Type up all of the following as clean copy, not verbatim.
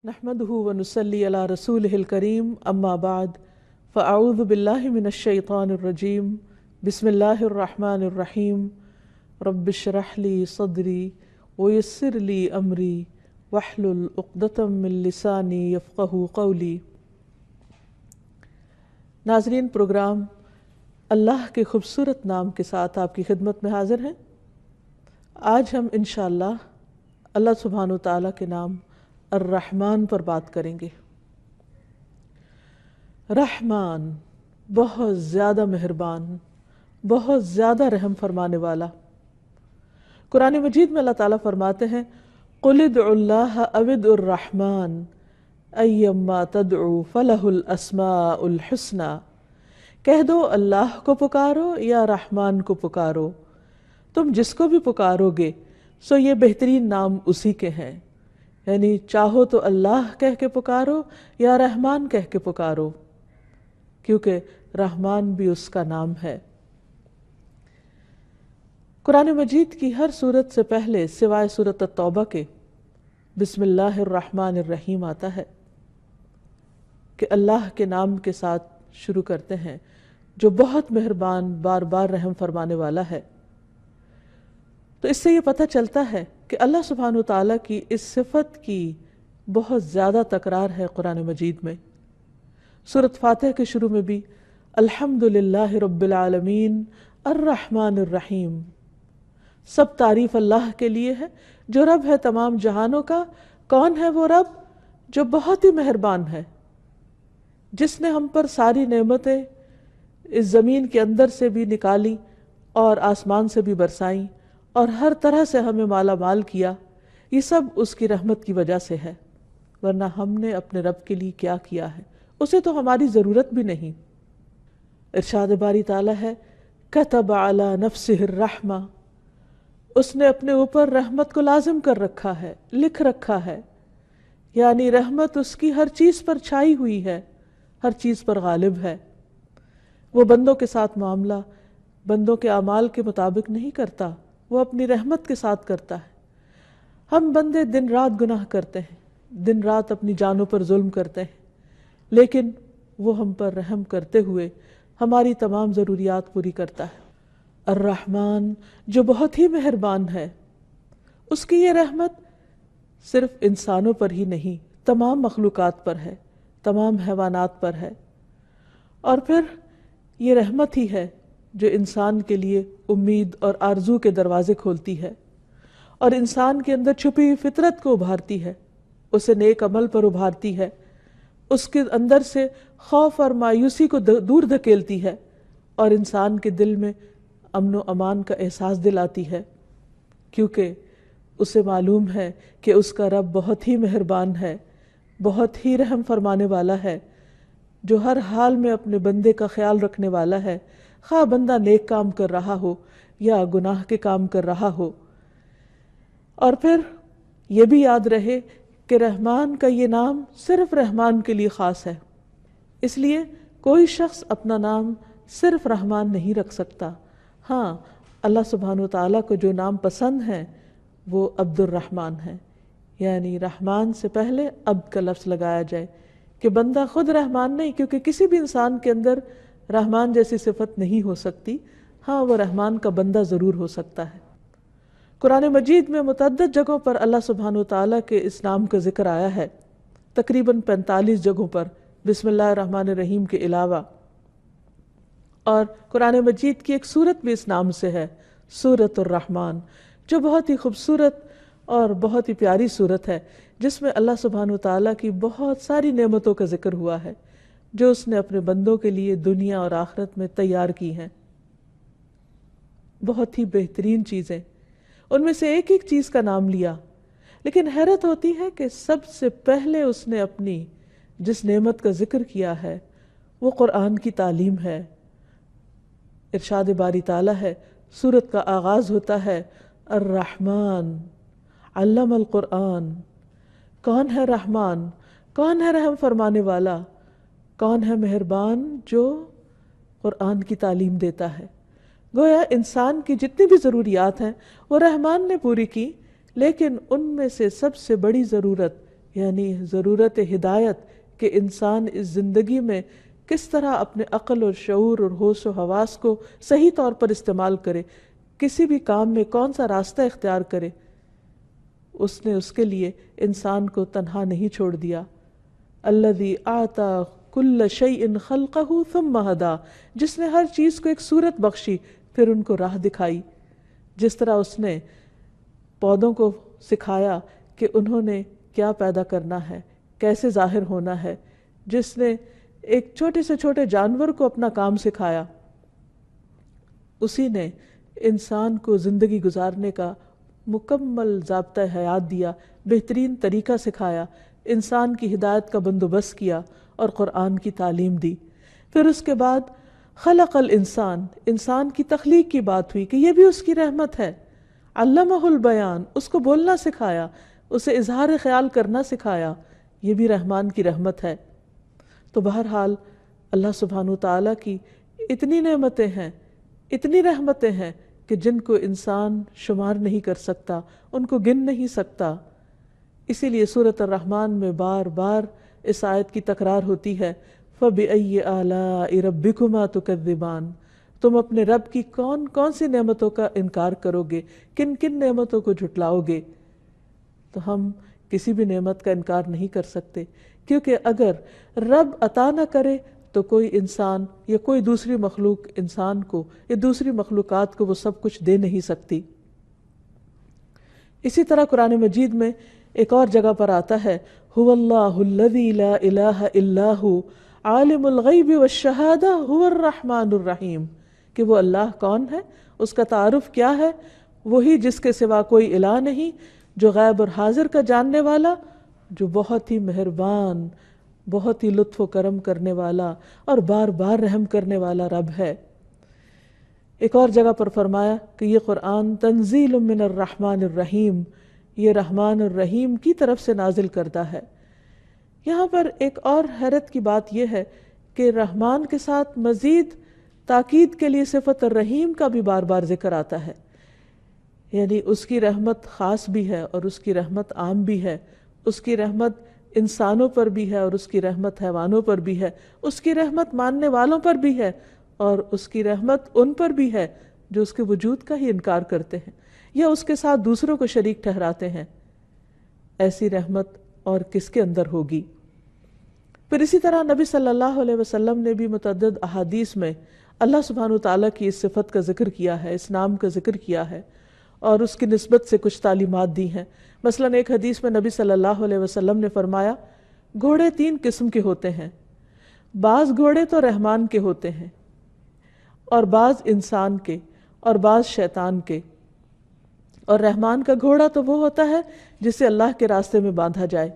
نحمده ونصلي على رسوله الكريم اما بعد فاعوذ بالله من الشيطان الرجيم بسم الله الرحمن الرحيم رب اشرح لي صدري ويسر لي امري واحلل عقدة من لساني يفقهوا قولي۔ ناظرین، پروگرام اللہ کے خوبصورت نام کے ساتھ آپ کی خدمت میں حاضر ہیں۔ آج ہم انشاءاللہ اللہ سبحانہ و تعالیٰ کے نام الرحمن پر بات کریں گے۔ رحمان، بہت زیادہ مہربان، بہت زیادہ رحم فرمانے والا۔ قرآن مجید میں اللہ تعالیٰ فرماتے ہیں قُلِ ادْعُوا اللَّهَ أَوِ ادْعُوا الرَّحْمَنَ أَيَّمَّا تَدْعُوا فَلَهُ الْأَسْمَاءُ الْحُسْنَى، کہہ دو اللہ کو پکارو یا رحمان کو پکارو، تم جس کو بھی پکارو گے سو یہ بہترین نام اسی کے ہیں، یعنی چاہو تو اللہ کہہ کے پکارو یا رحمان کہہ کے پکارو، کیونکہ رحمان بھی اس کا نام ہے۔ قرآن مجید کی ہر سورت سے پہلے سوائے سورت التوبہ کے بسم اللہ الرحمن الرحیم آتا ہے کہ اللہ کے نام کے ساتھ شروع کرتے ہیں جو بہت مہربان، بار بار رحم فرمانے والا ہے۔ تو اس سے یہ پتہ چلتا ہے کہ اللہ سبحانہ وتعالیٰ کی اس صفت کی بہت زیادہ تکرار ہے قرآن مجید میں۔ سورۃ فاتح کے شروع میں بھی الحمدللہ رب العالمین الرحمن الرحیم، سب تعریف اللہ کے لیے ہے جو رب ہے تمام جہانوں کا۔ کون ہے وہ رب؟ جو بہت ہی مہربان ہے، جس نے ہم پر ساری نعمتیں اس زمین کے اندر سے بھی نکالی اور آسمان سے بھی برسائیں اور ہر طرح سے ہمیں مالا مال کیا۔ یہ سب اس کی رحمت کی وجہ سے ہے، ورنہ ہم نے اپنے رب کے لیے کیا کیا ہے؟ اسے تو ہماری ضرورت بھی نہیں۔ ارشاد باری تعالیٰ ہے کتب علی نفسہ الرحمہ، اس نے اپنے اوپر رحمت کو لازم کر رکھا ہے، لکھ رکھا ہے، یعنی رحمت اس کی ہر چیز پر چھائی ہوئی ہے، ہر چیز پر غالب ہے۔ وہ بندوں کے ساتھ معاملہ بندوں کے اعمال کے مطابق نہیں کرتا، وہ اپنی رحمت کے ساتھ کرتا ہے۔ ہم بندے دن رات گناہ کرتے ہیں، دن رات اپنی جانوں پر ظلم کرتے ہیں، لیکن وہ ہم پر رحم کرتے ہوئے ہماری تمام ضروریات پوری کرتا ہے۔ الرحمن، جو بہت ہی مہربان ہے، اس کی یہ رحمت صرف انسانوں پر ہی نہیں، تمام مخلوقات پر ہے، تمام حیوانات پر ہے۔ اور پھر یہ رحمت ہی ہے جو انسان کے لیے امید اور آرزو کے دروازے کھولتی ہے اور انسان کے اندر چھپی ہوئی فطرت کو ابھارتی ہے، اسے نیک عمل پر ابھارتی ہے، اس کے اندر سے خوف اور مایوسی کو دور دھکیلتی ہے اور انسان کے دل میں امن و امان کا احساس دلاتی ہے، کیونکہ اسے معلوم ہے کہ اس کا رب بہت ہی مہربان ہے، بہت ہی رحم فرمانے والا ہے، جو ہر حال میں اپنے بندے کا خیال رکھنے والا ہے، خواہ بندہ نیک کام کر رہا ہو یا گناہ کے کام کر رہا ہو۔ اور پھر یہ بھی یاد رہے کہ رحمان کا یہ نام صرف رحمان کے لیے خاص ہے، اس لیے کوئی شخص اپنا نام صرف رحمان نہیں رکھ سکتا۔ ہاں، اللہ سبحانہ وتعالیٰ کو جو نام پسند ہے وہ عبد الرحمن ہے، یعنی رحمان سے پہلے عبد کا لفظ لگایا جائے کہ بندہ خود رحمان نہیں، کیونکہ کسی بھی انسان کے اندر رحمان جیسی صفت نہیں ہو سکتی، ہاں وہ رحمان کا بندہ ضرور ہو سکتا ہے۔ قرآن مجید میں متعدد جگہوں پر اللہ سبحانہ وتعالیٰ کے اس نام کا ذکر آیا ہے، تقریباً 45 جگہوں پر بسم اللہ الرحمن الرحیم کے علاوہ، اور قرآن مجید کی ایک سورت بھی اس نام سے ہے، سورۃ الرحمن، جو بہت ہی خوبصورت اور بہت ہی پیاری سورت ہے، جس میں اللہ سبحانہ وتعالیٰ کی بہت ساری نعمتوں کا ذکر ہوا ہے جو اس نے اپنے بندوں کے لیے دنیا اور آخرت میں تیار کی ہیں۔ بہت ہی بہترین چیزیں، ان میں سے ایک ایک چیز کا نام لیا، لیکن حیرت ہوتی ہے کہ سب سے پہلے اس نے اپنی جس نعمت کا ذکر کیا ہے وہ قرآن کی تعلیم ہے۔ ارشاد باری تعالیٰ ہے، سورت کا آغاز ہوتا ہے الرحمن علم القرآن۔ کون ہے رحمان؟ کون ہے رحم فرمانے والا؟ کون ہے مہربان جو قرآن کی تعلیم دیتا ہے؟ گویا انسان کی جتنی بھی ضروریات ہیں وہ رحمان نے پوری کی، لیکن ان میں سے سب سے بڑی ضرورت یعنی ضرورت ہدایت کہ انسان اس زندگی میں کس طرح اپنے عقل اور شعور اور ہوش و حواس کو صحیح طور پر استعمال کرے، کسی بھی کام میں کون سا راستہ اختیار کرے، اس نے اس کے لیے انسان کو تنہا نہیں چھوڑ دیا۔ الذی اعطى کل شیء خلقہ ثم ہدی، جس نے ہر چیز کو ایک صورت بخشی پھر ان کو راہ دکھائی۔ جس طرح اس نے پودوں کو سکھایا کہ انہوں نے کیا پیدا کرنا ہے، کیسے ظاہر ہونا ہے، جس نے ایک چھوٹے سے چھوٹے جانور کو اپنا کام سکھایا، اسی نے انسان کو زندگی گزارنے کا مکمل ضابطہ حیات دیا، بہترین طریقہ سکھایا، انسان کی ہدایت کا بندوبست کیا اور قرآن کی تعلیم دی۔ پھر اس کے بعد خلق الانسان، انسان کی تخلیق کی بات ہوئی کہ یہ بھی اس کی رحمت ہے۔ علمہ البیان، اس کو بولنا سکھایا، اسے اظہار خیال کرنا سکھایا، یہ بھی رحمان کی رحمت ہے۔ تو بہرحال اللہ سبحانہ وتعالیٰ کی اتنی نعمتیں ہیں، اتنی رحمتیں ہیں کہ جن کو انسان شمار نہیں کر سکتا، ان کو گن نہیں سکتا۔ اسی لیے سورۃ الرحمن میں بار بار اس آیت کی تکرار ہوتی ہے، فَبِأَيِّ آلَاءِ رَبِّكُمَا تُكَذِّبَانِ، تم اپنے رب کی کون کون سی نعمتوں کا انکار کرو گے، کن کن نعمتوں کو جھٹلاؤ گے۔ تو ہم کسی بھی نعمت کا انکار نہیں کر سکتے، کیونکہ اگر رب عطا نہ کرے تو کوئی انسان یا کوئی دوسری مخلوق انسان کو یا دوسری مخلوقات کو وہ سب کچھ دے نہیں سکتی۔ اسی طرح قرآن مجید میں ایک اور جگہ پر آتا ہے، هو اللہ الذی لا الہ الا هو عالم الغیب والشہادہ هو الرحمن الرحیم، کہ وہ اللہ کون ہے، اس کا تعارف کیا ہے، وہی جس کے سوا کوئی الہ نہیں، جو غیب اور حاضر کا جاننے والا، جو بہت ہی مہربان، بہت ہی لطف و کرم کرنے والا اور بار بار رحم کرنے والا رب ہے۔ ایک اور جگہ پر فرمایا کہ یہ قرآن تنزیل من الرحمن الرحیم، یہ رحمان الرحیم کی طرف سے نازل کردہ ہے۔ یہاں پر ایک اور حیرت کی بات یہ ہے کہ رحمان کے ساتھ مزید تاکید کے لیے صفت الرحیم کا بھی بار بار ذکر آتا ہے، یعنی اس کی رحمت خاص بھی ہے اور اس کی رحمت عام بھی ہے، اس کی رحمت انسانوں پر بھی ہے اور اس کی رحمت حیوانوں پر بھی ہے، اس کی رحمت ماننے والوں پر بھی ہے اور اس کی رحمت ان پر بھی ہے جو اس کے وجود کا ہی انکار کرتے ہیں یا اس کے ساتھ دوسروں کو شریک ٹھہراتے ہیں۔ ایسی رحمت اور کس کے اندر ہوگی؟ پھر اسی طرح نبی صلی اللہ علیہ وسلم نے بھی متعدد احادیث میں اللہ سبحانہ وتعالیٰ کی اس صفت کا ذکر کیا ہے، اس نام کا ذکر کیا ہے اور اس کی نسبت سے کچھ تعلیمات دی ہیں۔ مثلاً ایک حدیث میں نبی صلی اللہ علیہ وسلم نے فرمایا، گھوڑے 3 قسم کے ہوتے ہیں، بعض گھوڑے تو رحمان کے ہوتے ہیں اور بعض انسان کے اور بعض شیطان کے، اور رحمان کا گھوڑا تو وہ ہوتا ہے جسے اللہ کے راستے میں باندھا جائے۔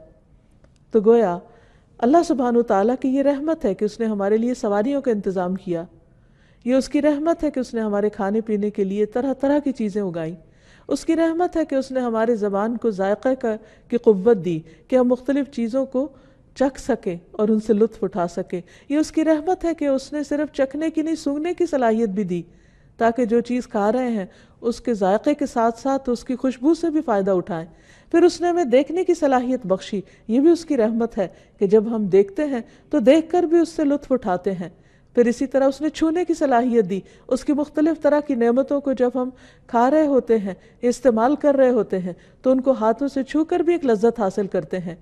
تو گویا اللہ سبحانہ وتعالیٰ کی یہ رحمت ہے کہ اس نے ہمارے لیے سواریوں کا انتظام کیا، یہ اس کی رحمت ہے کہ اس نے ہمارے کھانے پینے کے لیے طرح طرح کی چیزیں اگائیں، اس کی رحمت ہے کہ اس نے ہمارے زبان کو ذائقہ کی قوت دی کہ ہم مختلف چیزوں کو چکھ سکیں اور ان سے لطف اٹھا سکیں۔ یہ اس کی رحمت ہے کہ اس نے صرف چکھنے کی نہیں، سونگھنے کی صلاحیت بھی دی تاکہ جو چیز کھا رہے ہیں اس کے ذائقے کے ساتھ ساتھ اس کی خوشبو سے بھی فائدہ اٹھائیں۔ پھر اس نے ہمیں دیکھنے کی صلاحیت بخشی، یہ بھی اس کی رحمت ہے کہ جب ہم دیکھتے ہیں تو دیکھ کر بھی اس سے لطف اٹھاتے ہیں۔ پھر اسی طرح اس نے چھونے کی صلاحیت دی، اس کی مختلف طرح کی نعمتوں کو جب ہم کھا رہے ہوتے ہیں، استعمال کر رہے ہوتے ہیں تو ان کو ہاتھوں سے چھو کر بھی ایک لذت حاصل کرتے ہیں۔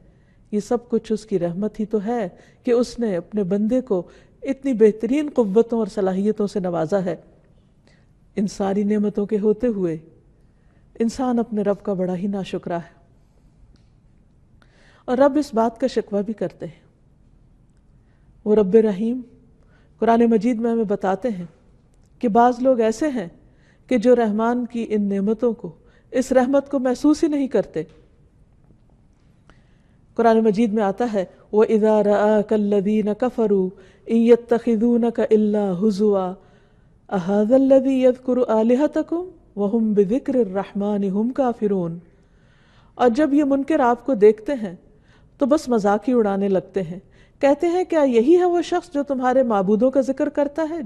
یہ سب کچھ اس کی رحمت ہی تو ہے کہ اس نے اپنے بندے کو اتنی بہترین قوتوں اور صلاحیتوں سے نوازا ہے۔ ان ساری نعمتوں کے ہوتے ہوئے انسان اپنے رب کا بڑا ہی ناشکرا ہے، اور رب اس بات کا شکوہ بھی کرتے ہیں۔ وہ رب رحیم قرآن مجید میں ہمیں بتاتے ہیں کہ بعض لوگ ایسے ہیں کہ جو رحمان کی ان نعمتوں کو، اس رحمت کو محسوس ہی نہیں کرتے۔ قرآن مجید میں آتا ہے وَإِذَا رَآكَ الَّذِينَ كَفَرُوا إِن يَتَّخِذُونَكَ إِلَّا هُزُوًا أَهَذَا الَّذِي يَذْكُرُ آلِهَتَكُمْ وَهُمْ بِذِكْرِ الرَّحْمَنِ هُمْ كَافِرُونَ۔ اور جب یہ منکر آپ کو دیکھتے ہیں تو بس مذاق ہی اڑانے لگتے ہیں، کہتے ہیں کیا یہی ہے وہ شخص جو تمہارے معبودوں کا ذکر کرتا ہے،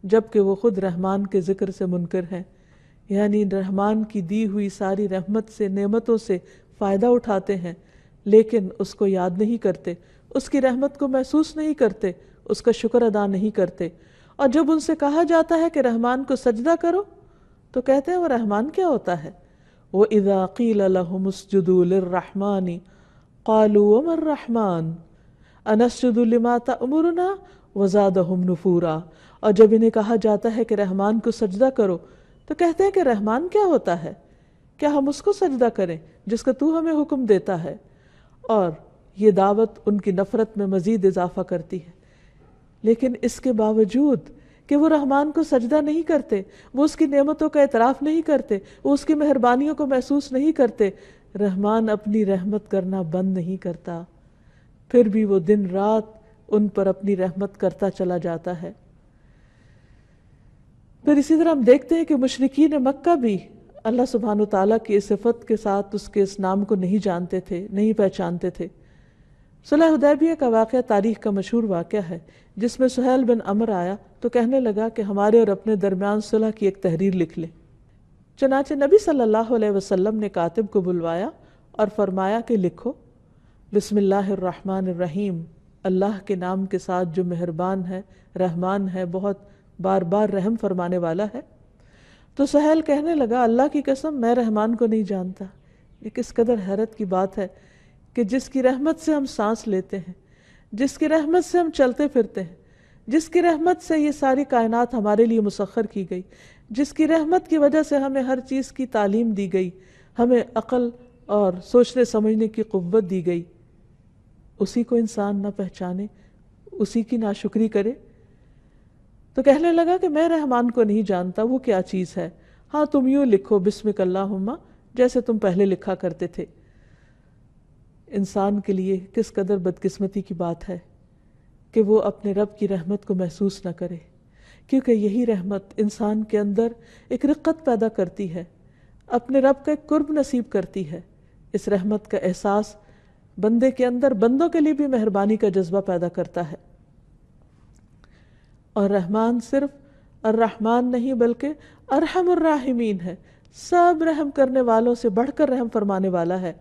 جبکہ وہ خود رحمان کے ذکر سے منکر ہے، یعنی رحمان کی دی ہوئی ساری رحمت سے، نعمتوں سے فائدہ اٹھاتے ہیں لیکن اس کو یاد نہیں کرتے، اس کی رحمت کو محسوس نہیں کرتے، اس کا شکر ادا نہیں کرتے۔ اور جب ان سے کہا جاتا ہے کہ رحمان کو سجدہ کرو تو کہتے ہیں وہ رحمان کیا ہوتا ہے؟ وَإِذَا قِيلَ لَهُمُ اسْجُدُوا لِلرَّحْمَنِ قَالُوا وَمَا الرَّحْمَنُ أَنَسْجُدُ لِمَا تَأْمُرُنَا وَزَادَهُمْ نُفُورًا۔ اور جب انہیں کہا جاتا ہے کہ رحمان کو سجدہ کرو تو کہتے ہیں کہ رحمان کیا ہوتا ہے؟ کیا ہم اس کو سجدہ کریں جس کا تو ہمیں حکم دیتا ہے؟ اور یہ دعوت ان کی نفرت میں مزید اضافہ کرتی ہے۔ لیکن اس کے باوجود کہ وہ رحمان کو سجدہ نہیں کرتے، وہ اس کی نعمتوں کا اعتراف نہیں کرتے، وہ اس کی مہربانیوں کو محسوس نہیں کرتے، رحمان اپنی رحمت کرنا بند نہیں کرتا، پھر بھی وہ دن رات ان پر اپنی رحمت کرتا چلا جاتا ہے۔ پھر اسی طرح ہم دیکھتے ہیں کہ مشرکین مکہ بھی اللہ سبحانہ وتعالیٰ کی اس صفت کے ساتھ اس کے اس نام کو نہیں جانتے تھے، نہیں پہچانتے تھے۔ صلح حدیبیہ کا واقعہ تاریخ کا مشہور واقعہ ہے، جس میں سہیل بن عمرو آیا تو کہنے لگا کہ ہمارے اور اپنے درمیان صلح کی ایک تحریر لکھ لیں۔ چنانچہ نبی صلی اللہ علیہ وسلم نے کاتب کو بلوایا اور فرمایا کہ لکھو بسم اللہ الرحمن الرحیم، اللہ کے نام کے ساتھ جو مہربان ہے، رحمان ہے، بہت بار بار رحم فرمانے والا ہے۔ تو سہیل کہنے لگا اللہ کی قسم میں رحمان کو نہیں جانتا۔ یہ کس قدر حیرت کی بات ہے کہ جس کی رحمت سے ہم سانس لیتے ہیں، جس کی رحمت سے ہم چلتے پھرتے ہیں، جس کی رحمت سے یہ ساری کائنات ہمارے لیے مسخر کی گئی، جس کی رحمت کی وجہ سے ہمیں ہر چیز کی تعلیم دی گئی، ہمیں عقل اور سوچنے سمجھنے کی قوت دی گئی، اسی کو انسان نہ پہچانے، اسی کی ناشکری کرے۔ تو کہنے لگا کہ میں رحمان کو نہیں جانتا، وہ کیا چیز ہے؟ ہاں تم یوں لکھو بسمک اللہم، جیسے تم پہلے لکھا کرتے تھے۔ انسان کے لیے کس قدر بدقسمتی کی بات ہے کہ وہ اپنے رب کی رحمت کو محسوس نہ کرے، کیونکہ یہی رحمت انسان کے اندر ایک رقت پیدا کرتی ہے، اپنے رب کا ایک قرب نصیب کرتی ہے۔ اس رحمت کا احساس بندے کے اندر بندوں کے لیے بھی مہربانی کا جذبہ پیدا کرتا ہے۔ اور رحمان صرف الرحمن نہیں بلکہ ارحم الراحمین ہے، سب رحم کرنے والوں سے بڑھ کر رحم فرمانے والا ہے۔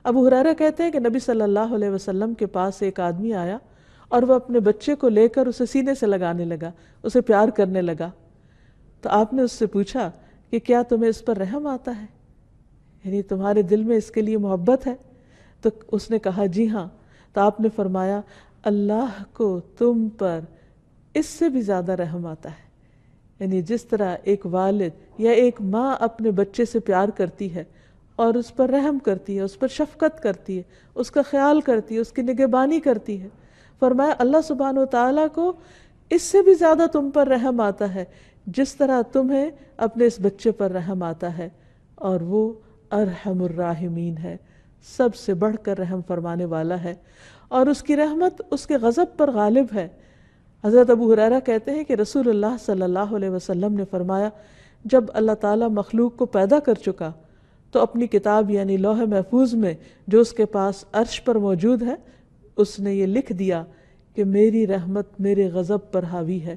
ابو ہریرہ کہتے ہیں کہ نبی صلی اللہ علیہ وسلم کے پاس ایک آدمی آیا اور وہ اپنے بچے کو لے کر اسے سینے سے لگانے لگا، اسے پیار کرنے لگا۔ تو آپ نے اس سے پوچھا کہ کیا تمہیں اس پر رحم آتا ہے، یعنی تمہارے دل میں اس کے لیے محبت ہے؟ تو اس نے کہا جی ہاں۔ تو آپ نے فرمایا اللہ کو تم پر اس سے بھی زیادہ رحم آتا ہے، یعنی جس طرح ایک والد یا ایک ماں اپنے بچے سے پیار کرتی ہے اور اس پر رحم کرتی ہے، اس پر شفقت کرتی ہے، اس کا خیال کرتی ہے، اس کی نگہبانی کرتی ہے، فرمایا اللہ سبحانہ وتعالیٰ کو اس سے بھی زیادہ تم پر رحم آتا ہے جس طرح تمہیں اپنے اس بچے پر رحم آتا ہے، اور وہ ارحم الراحمین ہے، سب سے بڑھ کر رحم فرمانے والا ہے، اور اس کی رحمت اس کے غضب پر غالب ہے۔ حضرت ابو ہریرہ کہتے ہیں کہ رسول اللہ صلی اللہ علیہ وسلم نے فرمایا جب اللہ تعالیٰ مخلوق کو پیدا کر چکا تو اپنی کتاب یعنی لوح محفوظ میں جو اس کے پاس عرش پر موجود ہے اس نے یہ لکھ دیا کہ میری رحمت میرے غضب پر حاوی ہے،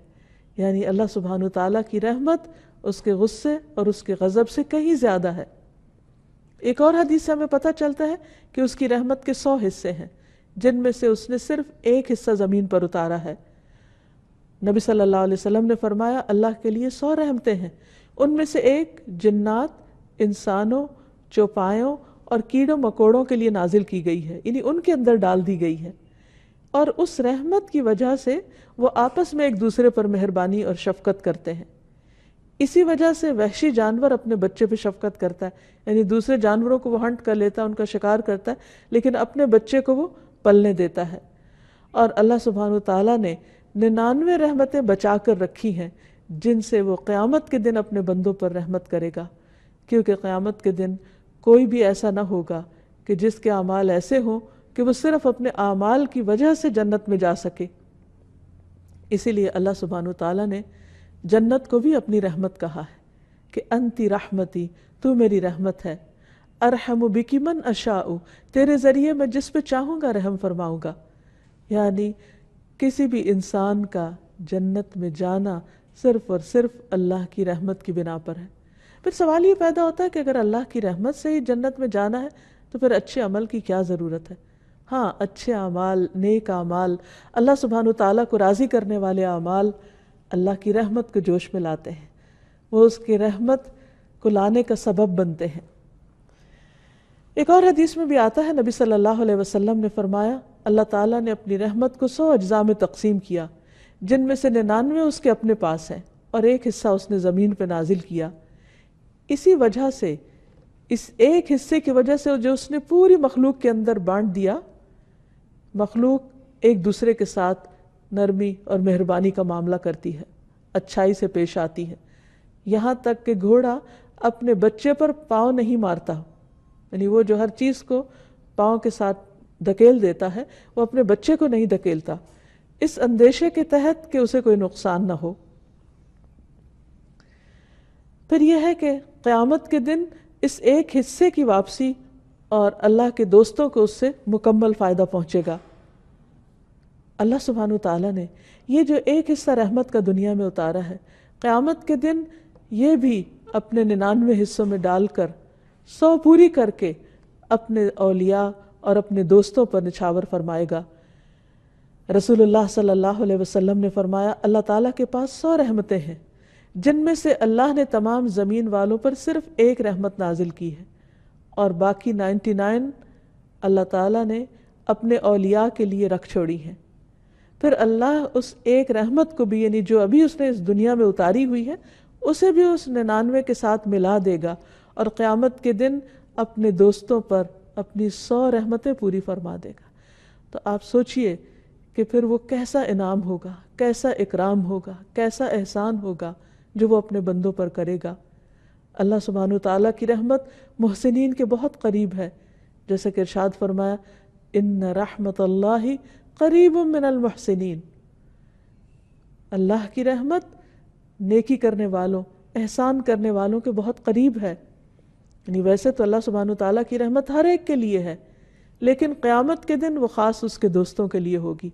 یعنی اللہ سبحانہ تعالیٰ کی رحمت اس کے غصے اور اس کے غضب سے کہیں زیادہ ہے۔ ایک اور حدیث سے ہمیں پتہ چلتا ہے کہ اس کی رحمت کے 100 حصے ہیں جن میں سے اس نے صرف ایک حصہ زمین پر اتارا ہے۔ نبی صلی اللہ علیہ وسلم نے فرمایا اللہ کے لیے 100 رحمتیں ہیں، ان میں سے ایک جنات، انسانوں، چوپایوں اور کیڑوں مکوڑوں کے لیے نازل کی گئی ہے، یعنی ان کے اندر ڈال دی گئی ہے، اور اس رحمت کی وجہ سے وہ آپس میں ایک دوسرے پر مہربانی اور شفقت کرتے ہیں۔ اسی وجہ سے وحشی جانور اپنے بچے پہ شفقت کرتا ہے، یعنی دوسرے جانوروں کو وہ ہنٹ کر لیتا ہے، ان کا شکار کرتا ہے، لیکن اپنے بچے کو وہ پلنے دیتا ہے۔ اور اللہ سبحانہ تعالیٰ نے 99 رحمتیں بچا کر رکھی ہیں جن سے وہ قیامت کے دن اپنے بندوں پر رحمت کرے گا، کیونکہ قیامت کے دن کوئی بھی ایسا نہ ہوگا کہ جس کے اعمال ایسے ہوں کہ وہ صرف اپنے اعمال کی وجہ سے جنت میں جا سکے۔ اسی لیے اللہ سبحانہ تعالیٰ نے جنت کو بھی اپنی رحمت کہا ہے کہ انتی رحمتی، تو میری رحمت ہے، ارحم بکی من اشاء، تیرے ذریعے میں جس پہ چاہوں گا رحم فرماؤں گا۔ یعنی کسی بھی انسان کا جنت میں جانا صرف اور صرف اللہ کی رحمت کی بنا پر ہے۔ پھر سوال یہ پیدا ہوتا ہے کہ اگر اللہ کی رحمت سے ہی جنت میں جانا ہے تو پھر اچھے عمل کی کیا ضرورت ہے؟ ہاں، اچھے اعمال، نیک اعمال، اللہ سبحانہ تعالیٰ کو راضی کرنے والے اعمال اللہ کی رحمت کو جوش میں لاتے ہیں، وہ اس کی رحمت کو لانے کا سبب بنتے ہیں۔ ایک اور حدیث میں بھی آتا ہے، نبی صلی اللہ علیہ وسلم نے فرمایا، اللہ تعالیٰ نے اپنی رحمت کو 100 اجزاء میں تقسیم کیا، جن میں سے 99 اس کے اپنے پاس ہیں اور ایک حصہ اس نے زمین پہ نازل کیا۔ اسی وجہ سے، اس ایک حصے کی وجہ سے جو اس نے پوری مخلوق کے اندر بانٹ دیا، مخلوق ایک دوسرے کے ساتھ نرمی اور مہربانی کا معاملہ کرتی ہے، اچھائی سے پیش آتی ہے، یہاں تک کہ گھوڑا اپنے بچے پر پاؤں نہیں مارتا، یعنی وہ جو ہر چیز کو پاؤں کے ساتھ دھکیل دیتا ہے وہ اپنے بچے کو نہیں دھکیلتا، اس اندیشے کے تحت کہ اسے کوئی نقصان نہ ہو۔ پھر یہ ہے کہ قیامت کے دن اس ایک حصے کی واپسی اور اللہ کے دوستوں کو اس سے مکمل فائدہ پہنچے گا۔ اللہ سبحانہ تعالیٰ نے یہ جو ایک حصہ رحمت کا دنیا میں اتارا ہے، قیامت کے دن یہ بھی اپنے 99 حصوں میں ڈال کر 100 پوری کر کے اپنے اولیاء اور اپنے دوستوں پر نچھاور فرمائے گا۔ رسول اللہ صلی اللہ علیہ وسلم نے فرمایا، اللہ تعالیٰ کے پاس 100 رحمتیں ہیں، جن میں سے اللہ نے تمام زمین والوں پر صرف ایک رحمت نازل کی ہے، اور باقی 99 اللہ تعالیٰ نے اپنے اولیاء کے لیے رکھ چھوڑی ہیں۔ پھر اللہ اس ایک رحمت کو بھی، یعنی جو ابھی اس نے اس دنیا میں اتاری ہوئی ہے، اسے بھی اس 99 کے ساتھ ملا دے گا، اور قیامت کے دن اپنے دوستوں پر اپنی 100 رحمتیں پوری فرما دے گا۔ تو آپ سوچئے کہ پھر وہ کیسا انعام ہوگا، کیسا اکرام ہوگا، کیسا احسان ہوگا جو وہ اپنے بندوں پر کرے گا۔ اللہ سبحانہ تعالیٰ کی رحمت محسنین کے بہت قریب ہے، جیسے کہ ارشاد فرمایا، ان رحمت اللہ قریب من المحسنین، اللہ کی رحمت نیکی کرنے والوں، احسان کرنے والوں کے بہت قریب ہے۔ یعنی ویسے تو اللہ سبحانہ تعالیٰ کی رحمت ہر ایک کے لیے ہے، لیکن قیامت کے دن وہ خاص اس کے دوستوں کے لیے ہوگی۔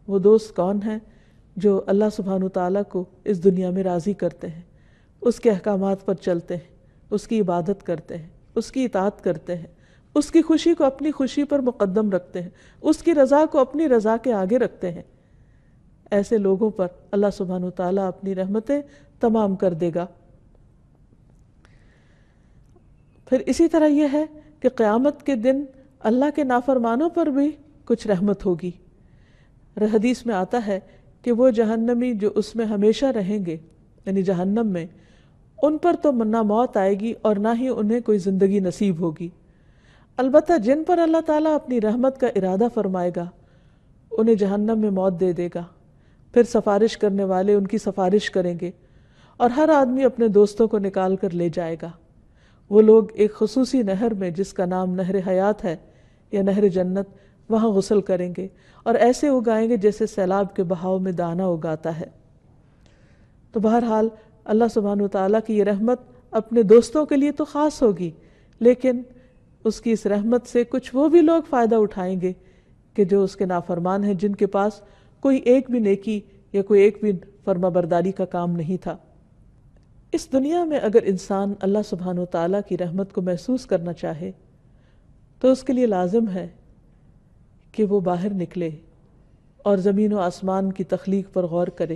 وہ دوست کون ہیں؟ جو اللہ سبحانہ تعالیٰ کو اس دنیا میں راضی کرتے ہیں، اس کے احکامات پر چلتے ہیں، اس کی عبادت کرتے ہیں، اس کی اطاعت کرتے ہیں، اس کی خوشی کو اپنی خوشی پر مقدم رکھتے ہیں، اس کی رضا کو اپنی رضا کے آگے رکھتے ہیں۔ ایسے لوگوں پر اللہ سبحانہ تعالیٰ اپنی رحمتیں تمام کر دے گا۔ پھر اسی طرح یہ ہے کہ قیامت کے دن اللہ کے نافرمانوں پر بھی کچھ رحمت ہوگی۔ حدیث میں آتا ہے کہ وہ جہنمی جو اس میں ہمیشہ رہیں گے، یعنی جہنم میں، ان پر تو نہ موت آئے گی اور نہ ہی انہیں کوئی زندگی نصیب ہوگی۔ البتہ جن پر اللہ تعالیٰ اپنی رحمت کا ارادہ فرمائے گا، انہیں جہنم میں موت دے دے گا، پھر سفارش کرنے والے ان کی سفارش کریں گے، اور ہر آدمی اپنے دوستوں کو نکال کر لے جائے گا۔ وہ لوگ ایک خصوصی نہر میں، جس کا نام نہر حیات ہے یا نہر جنت، وہاں غسل کریں گے اور ایسے اگائیں گے جیسے سیلاب کے بہاؤ میں دانہ اگاتا ہے۔ تو بہرحال اللہ سبحانہ تعالیٰ کی یہ رحمت اپنے دوستوں کے لیے تو خاص ہوگی، لیکن اس کی اس رحمت سے کچھ وہ بھی لوگ فائدہ اٹھائیں گے کہ جو اس کے نافرمان ہیں، جن کے پاس کوئی ایک بھی نیکی یا کوئی ایک بھی فرما برداری کا کام نہیں تھا۔ اس دنیا میں اگر انسان اللہ سبحانہ تعالیٰ کی رحمت کو محسوس کرنا چاہے تو اس کے لیے لازم ہے کہ وہ باہر نکلے اور زمین و آسمان کی تخلیق پر غور کرے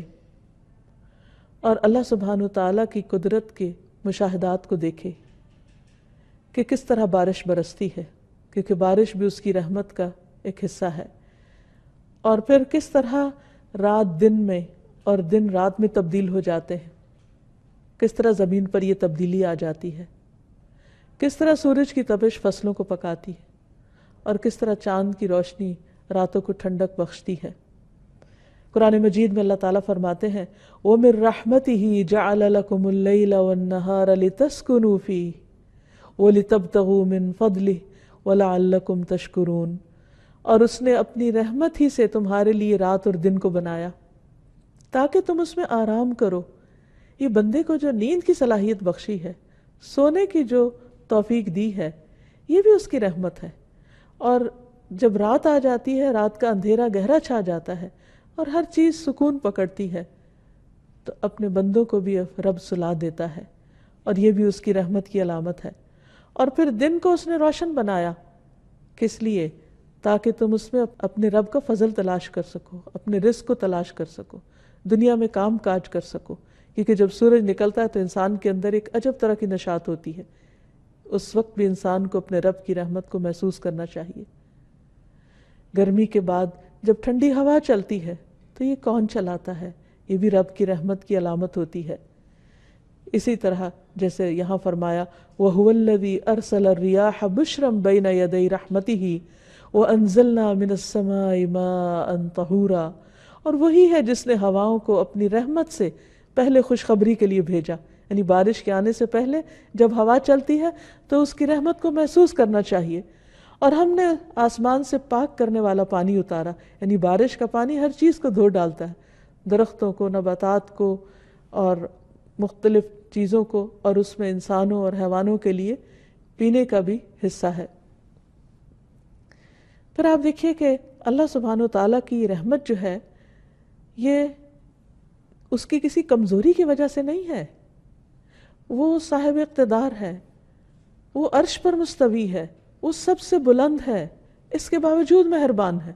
اور اللہ سبحانہ تعالیٰ کی قدرت کے مشاہدات کو دیکھے کہ کس طرح بارش برستی ہے، کیونکہ بارش بھی اس کی رحمت کا ایک حصہ ہے، اور پھر کس طرح رات دن میں اور دن رات میں تبدیل ہو جاتے ہیں، کس طرح زمین پر یہ تبدیلی آ جاتی ہے، کس طرح سورج کی تپش فصلوں کو پکاتی ہے، اور کس طرح چاند کی روشنی راتوں کو ٹھنڈک بخشتی ہے۔ قرآن مجید میں اللہ تعالیٰ فرماتے ہیں وَمِن رَحْمَتِهِ جَعَلَ لَكُمُ اللَّيْلَ وَالنَّهَارَ لِتَسْكُنُوا فِيهِ وَلِتَبْتَغُوا مِن فَضْلِهِ وَلَعَلَّكُمْ تَشْكُرُونَ، اور اس نے اپنی رحمت ہی سے تمہارے لیے رات اور دن کو بنایا تاکہ تم اس میں آرام کرو۔ یہ بندے کو جو نیند کی صلاحیت بخشی ہے، سونے کی جو توفیق دی ہے، یہ بھی اس کی رحمت ہے۔ اور جب رات آ جاتی ہے، رات کا اندھیرا گہرا چھا جاتا ہے اور ہر چیز سکون پکڑتی ہے، تو اپنے بندوں کو بھی رب سلا دیتا ہے، اور یہ بھی اس کی رحمت کی علامت ہے۔ اور پھر دن کو اس نے روشن بنایا، کس لیے؟ تاکہ تم اس میں اپنے رب کا فضل تلاش کر سکو، اپنے رزق کو تلاش کر سکو، دنیا میں کام کاج کر سکو، کیونکہ جب سورج نکلتا ہے تو انسان کے اندر ایک عجب طرح کی نشاط ہوتی ہے، اس وقت بھی انسان کو اپنے رب کی رحمت کو محسوس کرنا چاہیے۔ گرمی کے بعد جب ٹھنڈی ہوا چلتی ہے تو یہ کون چلاتا ہے؟ یہ بھی رب کی رحمت کی علامت ہوتی ہے۔ اسی طرح جیسے یہاں فرمایا وَهُوَ الَّذِي أَرْسَلَ الرِّيَاحَ بُشْرًا بَيْنَ يَدَيْ رَحْمَتِهِ وَأَنزَلْنَا مِنَ السَّمَاءِ مَاءً طَهُورًا، اور وہی ہے جس نے ہواؤں کو اپنی رحمت سے پہلے خوشخبری کے لیے بھیجا، یعنی بارش کے آنے سے پہلے جب ہوا چلتی ہے تو اس کی رحمت کو محسوس کرنا چاہیے۔ اور ہم نے آسمان سے پاک کرنے والا پانی اتارا، یعنی بارش کا پانی ہر چیز کو دھو ڈالتا ہے، درختوں کو، نباتات کو اور مختلف چیزوں کو، اور اس میں انسانوں اور حیوانوں کے لیے پینے کا بھی حصہ ہے۔ پھر آپ دیکھیے کہ اللہ سبحانہ و تعالیٰ کی رحمت جو ہے یہ اس کی کسی کمزوری کی وجہ سے نہیں ہے، وہ صاحب اقتدار ہے، وہ عرش پر مستوی ہے، وہ سب سے بلند ہے، اس کے باوجود مہربان ہے۔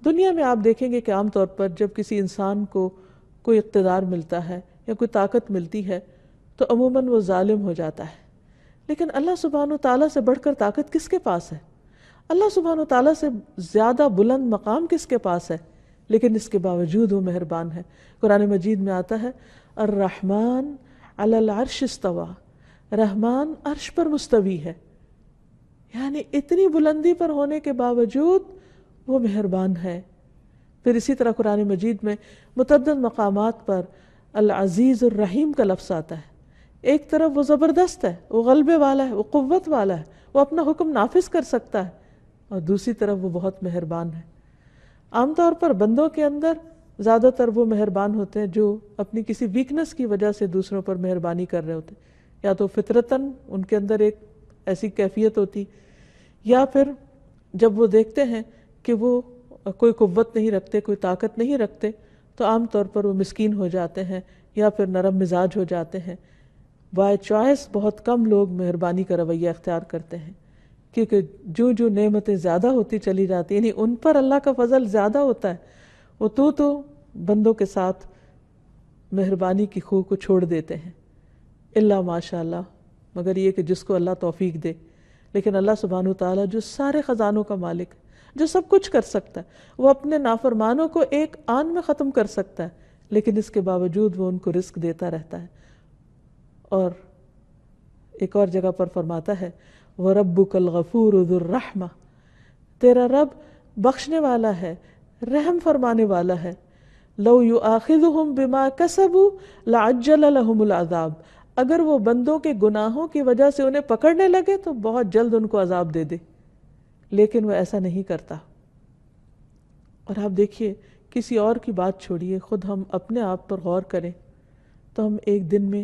دنیا میں آپ دیکھیں گے کہ عام طور پر جب کسی انسان کو کوئی اقتدار ملتا ہے یا کوئی طاقت ملتی ہے تو عموماً وہ ظالم ہو جاتا ہے، لیکن اللہ سبحانہ و تعالیٰ سے بڑھ کر طاقت کس کے پاس ہے؟ اللہ سبحانہ و تعالیٰ سے زیادہ بلند مقام کس کے پاس ہے؟ لیکن اس کے باوجود وہ مہربان ہے۔ قرآن مجید میں آتا ہے الرحمن علی العرش استوى، رحمان عرش پر مستوی ہے، یعنی اتنی بلندی پر ہونے کے باوجود وہ مہربان ہے۔ پھر اسی طرح قرآن مجید میں متعدد مقامات پر العزیز الرحیم کا لفظ آتا ہے۔ ایک طرف وہ زبردست ہے، وہ غلبے والا ہے، وہ قوت والا ہے، وہ اپنا حکم نافذ کر سکتا ہے، اور دوسری طرف وہ بہت مہربان ہے۔ عام طور پر بندوں کے اندر زیادہ تر وہ مہربان ہوتے ہیں جو اپنی کسی ویکنس کی وجہ سے دوسروں پر مہربانی کر رہے ہوتے ہیں، یا تو فطرتاً ان کے اندر ایک ایسی کیفیت ہوتی، یا پھر جب وہ دیکھتے ہیں کہ وہ کوئی قوت نہیں رکھتے، کوئی طاقت نہیں رکھتے، تو عام طور پر وہ مسکین ہو جاتے ہیں یا پھر نرم مزاج ہو جاتے ہیں۔ بائی چوائس بہت کم لوگ مہربانی کا رویہ اختیار کرتے ہیں، کیونکہ جو جو نعمتیں زیادہ ہوتی چلی جاتی ہیں، یعنی ان پر اللہ کا فضل زیادہ ہوتا ہے، وہ تو بندوں کے ساتھ مہربانی کی خو کو چھوڑ دیتے ہیں، الا ماشاء اللہ، مگر یہ کہ جس کو اللہ توفیق دے۔ لیکن اللہ سبحانہ وتعالیٰ جو سارے خزانوں کا مالک، جو سب کچھ کر سکتا ہے، وہ اپنے نافرمانوں کو ایک آن میں ختم کر سکتا ہے، لیکن اس کے باوجود وہ ان کو رزق دیتا رہتا ہے۔ اور ایک اور جگہ پر فرماتا ہے وَرَبُّكَ الْغَفُورُ ذُو الرَّحْمَةِ، تیرا رب بخشنے والا ہے، رحم فرمانے والا ہے۔ لَوْ يُؤَاخِذُهُمْ بِمَا كَسَبُوا لَعَجَّلَ لَهُمُ الْعَذَابَ، اگر وہ بندوں کے گناہوں کی وجہ سے انہیں پکڑنے لگے تو بہت جلد ان کو عذاب دے دے، لیکن وہ ایسا نہیں کرتا۔ اور آپ دیکھیے، کسی اور کی بات چھوڑیے، خود ہم اپنے آپ پر غور کریں تو ہم ایک دن میں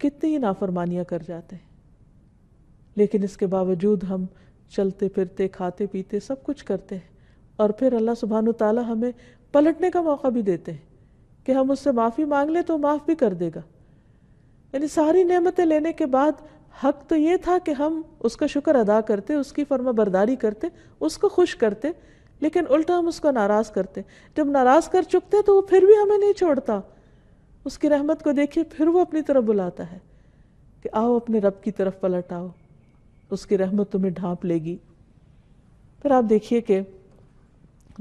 کتنی نافرمانیاں کر جاتے ہیں، لیکن اس کے باوجود ہم چلتے پھرتے، کھاتے پیتے سب کچھ کرتے ہیں، اور پھر اللہ سبحانہ وتعالیٰ ہمیں پلٹنے کا موقع بھی دیتے ہیں کہ ہم اس سے معافی مانگ لیں تو معاف بھی کر دے گا۔ یعنی ساری نعمتیں لینے کے بعد حق تو یہ تھا کہ ہم اس کا شکر ادا کرتے، اس کی فرما برداری کرتے، اس کو خوش کرتے، لیکن الٹا ہم اس کو ناراض کرتے۔ جب ناراض کر چکتے تو وہ پھر بھی ہمیں نہیں چھوڑتا، اس کی رحمت کو دیکھیے، پھر وہ اپنی طرف بلاتا ہے کہ آؤ اپنے رب کی طرف پلٹ آؤ، اس کی رحمت تمہیں ڈھانپ لے گی۔ پھر آپ دیکھیے کہ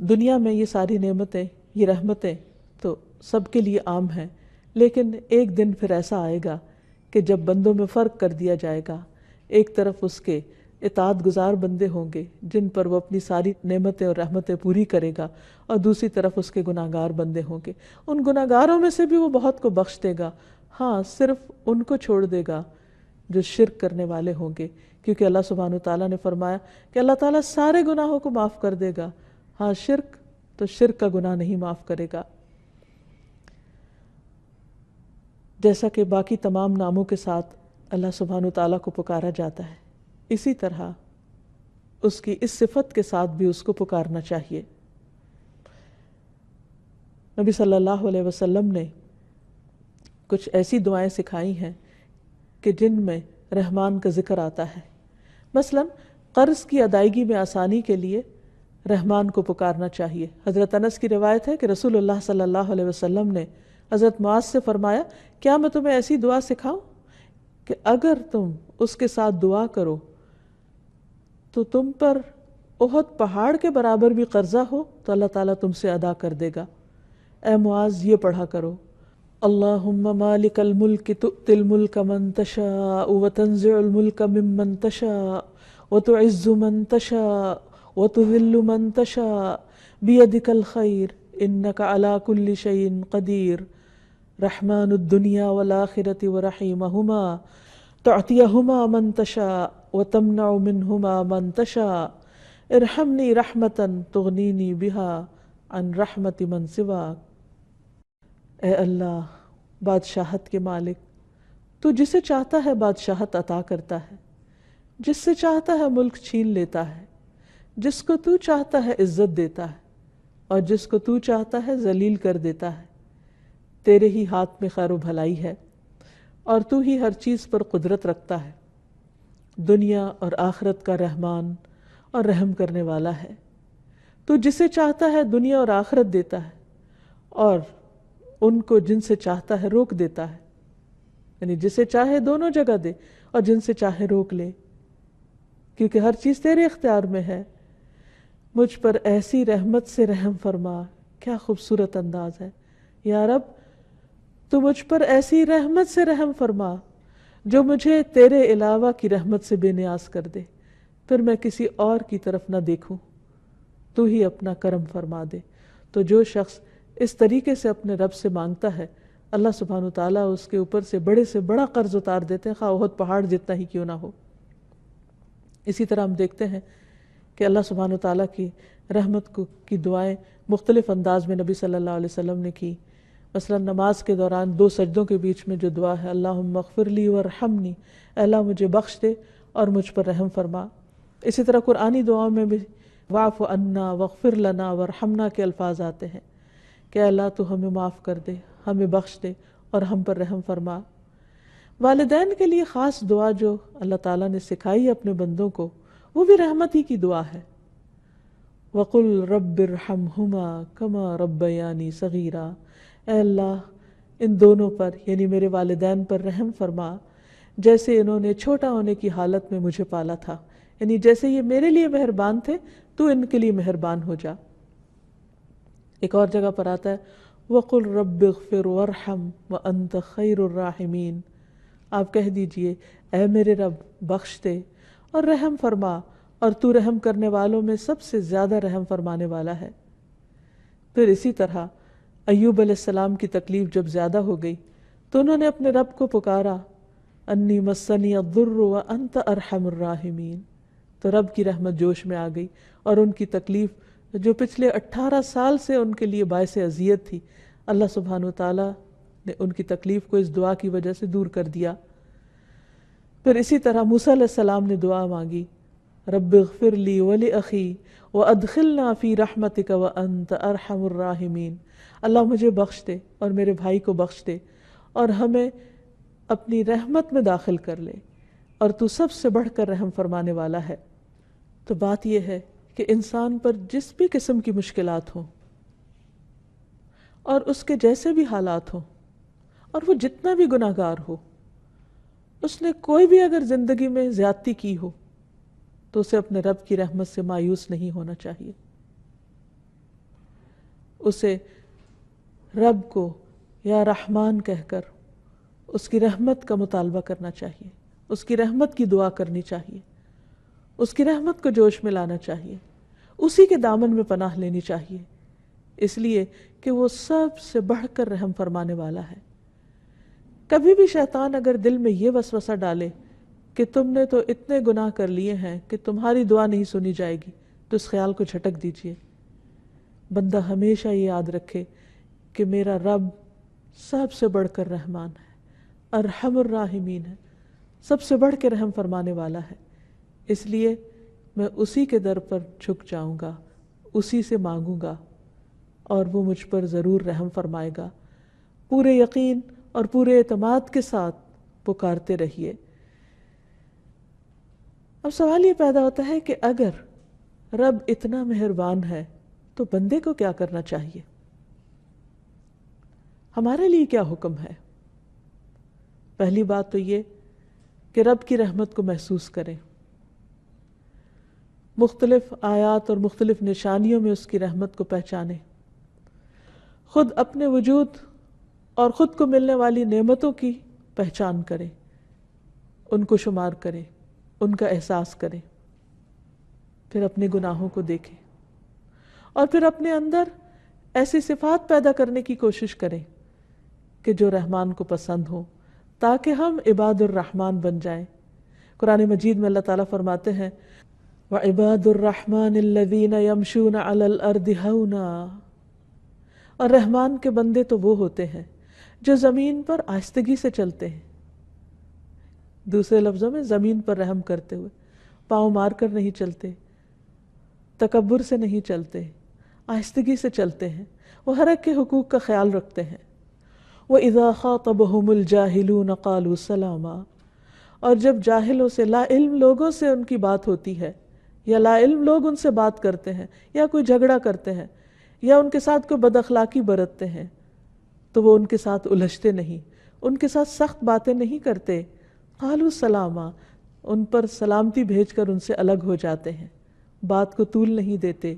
دنیا میں یہ ساری نعمتیں، یہ رحمتیں تو سب کے لیے عام ہیں، لیکن ایک دن پھر ایسا آئے گا کہ جب بندوں میں فرق کر دیا جائے گا۔ ایک طرف اس کے اطاعت گزار بندے ہوں گے جن پر وہ اپنی ساری نعمتیں اور رحمتیں پوری کرے گا، اور دوسری طرف اس کے گناہگار بندے ہوں گے۔ ان گناہگاروں میں سے بھی وہ بہت کو بخش دے گا، ہاں صرف ان کو چھوڑ دے گا جو شرک کرنے والے ہوں گے، کیونکہ اللہ سبحانہ وتعالیٰ نے فرمایا کہ اللہ تعالیٰ سارے گناہوں کو معاف کر دے گا، ہاں شرک تو شرک کا گناہ نہیں معاف کرے گا۔ جیسا کہ باقی تمام ناموں کے ساتھ اللہ سبحانہ وتعالیٰ کو پکارا جاتا ہے، اسی طرح اس کی اس صفت کے ساتھ بھی اس کو پکارنا چاہیے۔ نبی صلی اللہ علیہ وسلم نے کچھ ایسی دعائیں سکھائی ہیں کہ جن میں رحمان کا ذکر آتا ہے۔ مثلا قرض کی ادائیگی میں آسانی کے لیے رحمان کو پکارنا چاہیے۔ حضرت انس کی روایت ہے کہ رسول اللہ صلی اللہ علیہ وسلم نے حضرت معاذ سے فرمایا، کیا میں تمہیں ایسی دعا سکھاؤں کہ اگر تم اس کے ساتھ دعا کرو تو تم پر احد پہاڑ کے برابر بھی قرضہ ہو تو اللہ تعالیٰ تم سے ادا کر دے گا۔ اے معاذ یہ پڑھا کرو، اللہم مالک الملک تؤتی الملک من تشاء وتنزع الملک ممن تشاء وتعز من تشاء وتذل من تشاء بیدک الخیر انک علی کل شیء قدیر رحمن الدنیا والآخرۃ ورحیمہما تعطیہما من تشاء وتمنع منہما من تشاء ارحمنی رحمتا تغنینی بہا عن رحمت من سواک۔ اے اللہ بادشاہت کے مالک، تو جسے چاہتا ہے بادشاہت عطا کرتا ہے، جس سے چاہتا ہے ملک چھین لیتا ہے، جس کو تو چاہتا ہے عزت دیتا ہے اور جس کو تو چاہتا ہے ذلیل کر دیتا ہے۔ تیرے ہی ہاتھ میں خیر و بھلائی ہے اور تو ہی ہر چیز پر قدرت رکھتا ہے۔ دنیا اور آخرت کا رحمان اور رحم کرنے والا ہے۔ تو جسے چاہتا ہے دنیا اور آخرت دیتا ہے اور ان کو جن سے چاہتا ہے روک دیتا ہے، یعنی جسے چاہے دونوں جگہ دے اور جن سے چاہے روک لے، کیونکہ ہر چیز تیرے اختیار میں ہے۔ مجھ پر ایسی رحمت سے رحم فرما، کیا خوبصورت انداز ہے۔ یا رب تو مجھ پر ایسی رحمت سے رحم فرما جو مجھے تیرے علاوہ کی رحمت سے بے نیاز کر دے، پھر میں کسی اور کی طرف نہ دیکھوں، تو ہی اپنا کرم فرما دے۔ تو جو شخص اس طریقے سے اپنے رب سے مانگتا ہے، اللہ سبحانہ وتعالیٰ اس کے اوپر سے بڑا قرض اتار دیتے ہیں، خواہ احد پہاڑ جتنا ہی کیوں نہ ہو۔ اسی طرح ہم دیکھتے ہیں کہ اللہ سبحانہ وتعالیٰ کی رحمت کی دعائیں مختلف انداز میں نبی صلی اللہ علیہ وسلم نے کی۔ مثلا نماز کے دوران 2 سجدوں کے بیچ میں جو دعا ہے، اللہم اغفر لی ورحمنی، اے اللہ مجھے بخش دے اور مجھ پر رحم فرما۔ اسی طرح قرآنی دعاؤں میں بھی واعف عنا واغفر لنا ورحمنا کے الفاظ آتے ہیں کہ اے اللہ تو ہمیں معاف کر دے، ہمیں بخش دے اور ہم پر رحم فرما۔ والدین کے لیے خاص دعا جو اللہ تعالیٰ نے سکھائی ہے اپنے بندوں کو، وہ بھی رحمت ہی کی دعا ہے۔ وَقُلْ رَبِّ ارْحَمْهُمَا كَمَا رَبَّيَانِي صَغِيرًا، اے اللہ ان دونوں پر یعنی میرے والدین پر رحم فرما جیسے انہوں نے چھوٹا ہونے کی حالت میں مجھے پالا تھا، یعنی جیسے یہ میرے لیے مہربان تھے تو ان کے لیے مہربان ہو جا۔ ایک اور جگہ پر آتا ہے وَقُلْ رَبِّ اغْفِرْ وَارْحَمْ وَأَنْتَ خَيْرُ الرَّاحِمِينَ، آپ کہہ دیجئے اے میرے رب بخش دے اور رحم فرما، اور تو رحم کرنے والوں میں سب سے زیادہ رحم فرمانے والا ہے۔ پھر اسی طرح ایوب علیہ السلام کی تکلیف جب زیادہ ہو گئی تو انہوں نے اپنے رب کو پکارا، انی مسنی الضر وانت ارحم الراحمین، تو رب کی رحمت جوش میں آ گئی اور ان کی تکلیف جو پچھلے 18 سال سے ان کے لیے باعث اذیت تھی، اللہ سبحانہ وتعالیٰ نے ان کی تکلیف کو اس دعا کی وجہ سے دور کر دیا۔ پھر اسی طرح موسیٰ علیہ السلام نے دعا مانگی، رب اغفر لی ولاخی وادخلنا فی رحمتک وانت ارحم الراحمین، اللہ مجھے بخش دے اور میرے بھائی کو بخش دے اور ہمیں اپنی رحمت میں داخل کر لے، اور تو سب سے بڑھ کر رحم فرمانے والا ہے۔ تو بات یہ ہے کہ انسان پر جس بھی قسم کی مشکلات ہوں اور اس کے جیسے بھی حالات ہوں اور وہ جتنا بھی گناہ گار ہو، اس نے کوئی بھی اگر زندگی میں زیادتی کی ہو تو اسے اپنے رب کی رحمت سے مایوس نہیں ہونا چاہیے۔ اسے رب کو یا رحمان کہہ کر اس کی رحمت کا مطالبہ کرنا چاہیے، اس کی رحمت کی دعا کرنی چاہیے، اس کی رحمت کو جوش میں لانا چاہیے، اسی کے دامن میں پناہ لینی چاہیے، اس لیے کہ وہ سب سے بڑھ کر رحم فرمانے والا ہے۔ کبھی بھی شیطان اگر دل میں یہ وسوسہ ڈالے کہ تم نے تو اتنے گناہ کر لیے ہیں کہ تمہاری دعا نہیں سنی جائے گی، تو اس خیال کو جھٹک دیجیے۔ بندہ ہمیشہ یہ یاد رکھے کہ میرا رب سب سے بڑھ کر رحمان ہے، ارحم الراحمین ہے، سب سے بڑھ کے رحم فرمانے والا ہے، اس لیے میں اسی کے در پر جھک جاؤں گا، اسی سے مانگوں گا اور وہ مجھ پر ضرور رحم فرمائے گا۔ پورے یقین اور پورے اعتماد کے ساتھ پکارتے رہیے۔ اب سوال یہ پیدا ہوتا ہے کہ اگر رب اتنا مہربان ہے تو بندے کو کیا کرنا چاہیے؟ ہمارے لیے کیا حکم ہے؟ پہلی بات تو یہ کہ رب کی رحمت کو محسوس کریں، مختلف آیات اور مختلف نشانیوں میں اس کی رحمت کو پہچانیں، خود اپنے وجود اور خود کو ملنے والی نعمتوں کی پہچان کریں، ان کو شمار کریں، ان کا احساس کریں، پھر اپنے گناہوں کو دیکھیں اور پھر اپنے اندر ایسی صفات پیدا کرنے کی کوشش کریں کہ جو رحمان کو پسند ہو، تاکہ ہم عباد الرحمن بن جائیں۔ قرآن مجید میں اللہ تعالیٰ فرماتے ہیں وَعِبَادُ الرَّحْمَنِ الَّذِينَ يَمْشُونَ عَلَى الْأَرْضِ هَوْنًا، اور رحمان کے بندے تو وہ ہوتے ہیں جو زمین پر آہستگی سے چلتے ہیں، دوسرے لفظوں میں زمین پر رحم کرتے ہوئے، پاؤں مار کر نہیں چلتے، تکبر سے نہیں چلتے، آہستگی سے چلتے ہیں، وہ ہر ایک کے حقوق کا خیال رکھتے ہیں۔ وَإِذَا خَاطَبَهُمُ الْجَاهِلُونَ قَالُوا سَلَامًا، اور جب جاہلوں سے، لا علم لوگوں سے ان کی بات ہوتی ہے، یا لا علم لوگ ان سے بات کرتے ہیں، یا کوئی جھگڑا کرتے ہیں، یا ان کے ساتھ کوئی بد اخلاقی برتتے ہیں، تو وہ ان کے ساتھ الجھتے نہیں، ان کے ساتھ سخت باتیں نہیں کرتے، قالوا سلاما، ان پر سلامتی بھیج کر ان سے الگ ہو جاتے ہیں، بات کو طول نہیں دیتے۔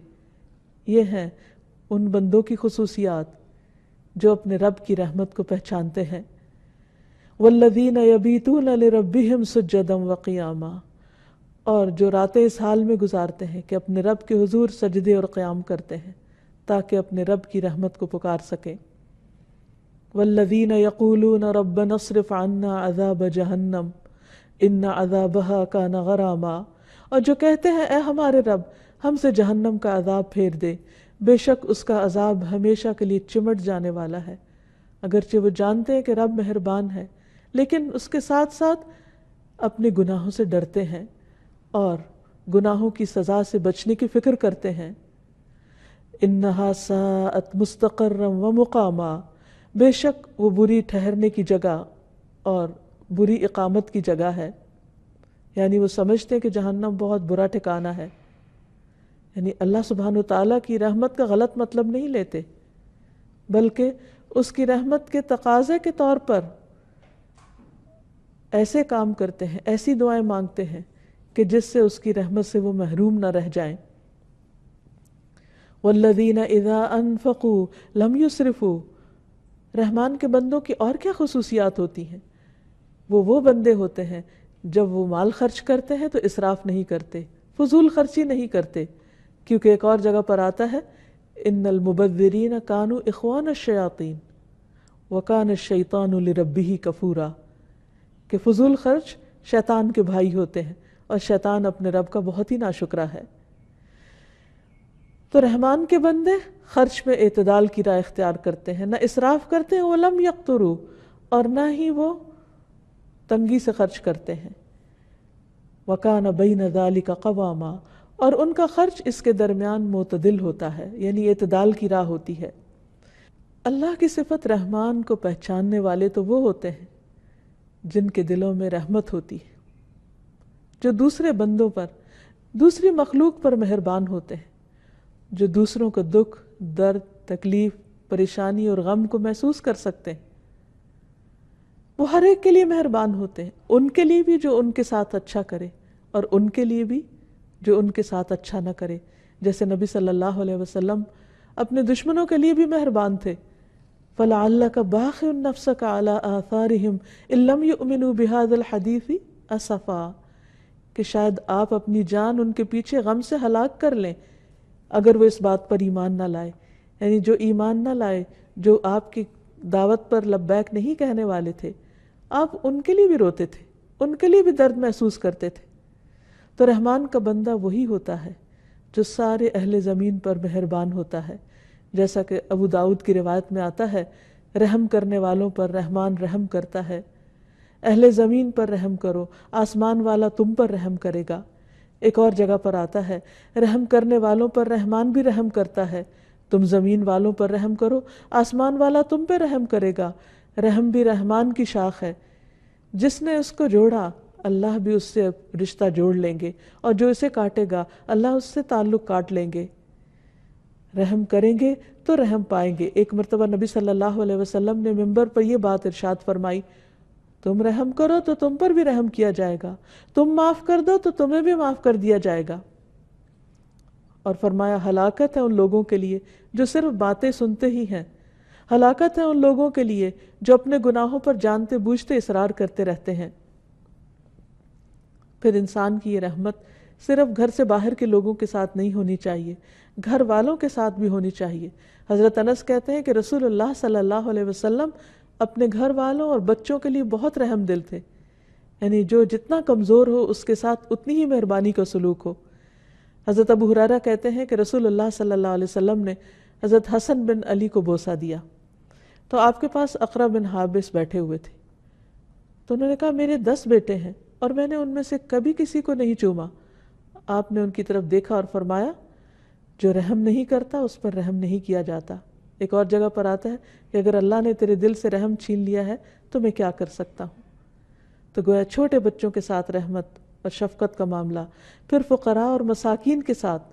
یہ ہیں ان بندوں کی خصوصیات جو اپنے رب کی رحمت کو پہچانتے ہیں۔ والذین یبیتون لربہم سجدا وقیاما، اور جو راتیں اس حال میں گزارتے ہیں کہ اپنے رب کے حضور سجدے اور قیام کرتے ہیں تاکہ اپنے رب کی رحمت کو پکار سکیں۔ والذین یقولون ربنا اصرف عنا عذاب جہنم ان عذابها کان غراما، اور جو کہتے ہیں اے ہمارے رب ہم سے جہنم کا عذاب پھیر دے، بے شک اس کا عذاب ہمیشہ کے لیے چمٹ جانے والا ہے۔ اگرچہ وہ جانتے ہیں کہ رب مہربان ہے، لیکن اس کے ساتھ ساتھ اپنے گناہوں سے ڈرتے ہیں اور گناہوں کی سزا سے بچنے کی فکر کرتے ہیں۔ انہا ساءت مستقرا ومقاما، بے شک وہ بری ٹھہرنے کی جگہ اور بری اقامت کی جگہ ہے، یعنی وہ سمجھتے ہیں کہ جہنم بہت برا ٹھکانہ ہے۔ یعنی اللہ سبحانہ وتعالیٰ کی رحمت کا غلط مطلب نہیں لیتے، بلکہ اس کی رحمت کے تقاضے کے طور پر ایسے کام کرتے ہیں، ایسی دعائیں مانگتے ہیں کہ جس سے اس کی رحمت سے وہ محروم نہ رہ جائیں۔ والذین اذا انفقوا لم یسرفوا، رحمان کے بندوں کی اور کیا خصوصیات ہوتی ہیں؟ وہ بندے ہوتے ہیں جب وہ مال خرچ کرتے ہیں تو اسراف نہیں کرتے، فضول خرچی نہیں کرتے، کیونکہ ایک اور جگہ پر آتا ہے ان المبذرین کانوا اخوان الشیاطین وکان الشیطان لربہ کفورا، کہ فضول خرچ شیطان کے بھائی ہوتے ہیں اور شیطان اپنے رب کا بہت ہی ناشکرا ہے۔ تو رحمان کے بندے خرچ میں اعتدال کی راہ اختیار کرتے ہیں، نہ اسراف کرتے ہیں، ولم یقتروا، اور نہ ہی وہ تنگی سے خرچ کرتے ہیں۔ وکان بین ذلک قواما، اور ان کا خرچ اس کے درمیان معتدل ہوتا ہے، یعنی اعتدال کی راہ ہوتی ہے۔ اللہ کی صفت رحمان کو پہچاننے والے تو وہ ہوتے ہیں جن کے دلوں میں رحمت ہوتی ہے، جو دوسرے بندوں پر، دوسری مخلوق پر مہربان ہوتے ہیں، جو دوسروں کو دکھ، درد، تکلیف، پریشانی اور غم کو محسوس کر سکتے ہیں۔ وہ ہر ایک کے لیے مہربان ہوتے ہیں، ان کے لیے بھی جو ان کے ساتھ اچھا کرے اور ان کے لیے بھی جو ان کے ساتھ اچھا نہ کرے۔ جیسے نبی صلی اللہ علیہ وسلم اپنے دشمنوں کے لیے بھی مہربان تھے۔ فَلَعَلَّكَ بَاخِعٌ نَفْسَكَ عَلَىٰ آثَارِهِمْ إِن لَّمْ يُؤْمِنُوا بِهَٰذَا الْحَدِيثِ أَسَفًا، کہ شاید آپ اپنی جان ان کے پیچھے غم سے ہلاک کر لیں اگر وہ اس بات پر ایمان نہ لائے، یعنی جو ایمان نہ لائے، جو آپ کی دعوت پر لبیک نہیں کہنے والے تھے، آپ ان کے لیے بھی روتے تھے، ان کے لیے بھی درد محسوس کرتے تھے۔ تو رحمان کا بندہ وہی ہوتا ہے جو سارے اہل زمین پر مہربان ہوتا ہے، جیسا کہ ابو داؤد کی روایت میں آتا ہے رحم کرنے والوں پر رحمان رحم کرتا ہے، اہل زمین پر رحم کرو، آسمان والا تم پر رحم کرے گا۔ ایک اور جگہ پر آتا ہے رحم کرنے والوں پر رحمان بھی رحم کرتا ہے، تم زمین والوں پر رحم کرو، آسمان والا تم پہ رحم کرے گا۔ رحم بھی رحمان کی شاخ ہے، جس نے اس کو جوڑا اللہ بھی اس سے رشتہ جوڑ لیں گے، اور جو اسے کاٹے گا اللہ اس سے تعلق کاٹ لیں گے۔ رحم کریں گے تو رحم پائیں گے۔ ایک مرتبہ نبی صلی اللہ علیہ وسلم نے منبر پر یہ بات ارشاد فرمائی، تم رحم کرو تو تم پر بھی رحم کیا جائے گا، تم معاف کر دو تو تمہیں بھی معاف کر دیا جائے گا۔ اور فرمایا ہلاکت ہے ان لوگوں کے لیے جو صرف باتیں سنتے ہی ہیں، ہلاکت ہے ان لوگوں کے لیے جو اپنے گناہوں پر جانتے بوجھتے اصرار کرتے رہتے ہیں۔ پھر انسان کی یہ رحمت صرف گھر سے باہر کے لوگوں کے ساتھ نہیں ہونی چاہیے، گھر والوں کے ساتھ بھی ہونی چاہیے۔ حضرت انس کہتے ہیں کہ رسول اللہ صلی اللہ علیہ وسلم اپنے گھر والوں اور بچوں کے لیے بہت رحم دل تھے، یعنی جو جتنا کمزور ہو اس کے ساتھ اتنی ہی مہربانی کا سلوک ہو۔ حضرت ابو ہریرہ کہتے ہیں کہ رسول اللہ صلی اللہ علیہ وسلم نے حضرت حسن بن علی کو بوسہ دیا تو آپ کے پاس اقرا بن حابس بیٹھے ہوئے تھے، تو انہوں نے کہا میرے 10 بیٹے ہیں اور میں نے ان میں سے کبھی کسی کو نہیں چوما۔ آپ نے ان کی طرف دیکھا اور فرمایا جو رحم نہیں کرتا اس پر رحم نہیں کیا جاتا۔ ایک اور جگہ پر آتا ہے کہ اگر اللہ نے تیرے دل سے رحم چھین لیا ہے تو میں کیا کر سکتا ہوں۔ تو گویا چھوٹے بچوں کے ساتھ رحمت اور شفقت کا معاملہ، پھر فقراء اور مساکین کے ساتھ۔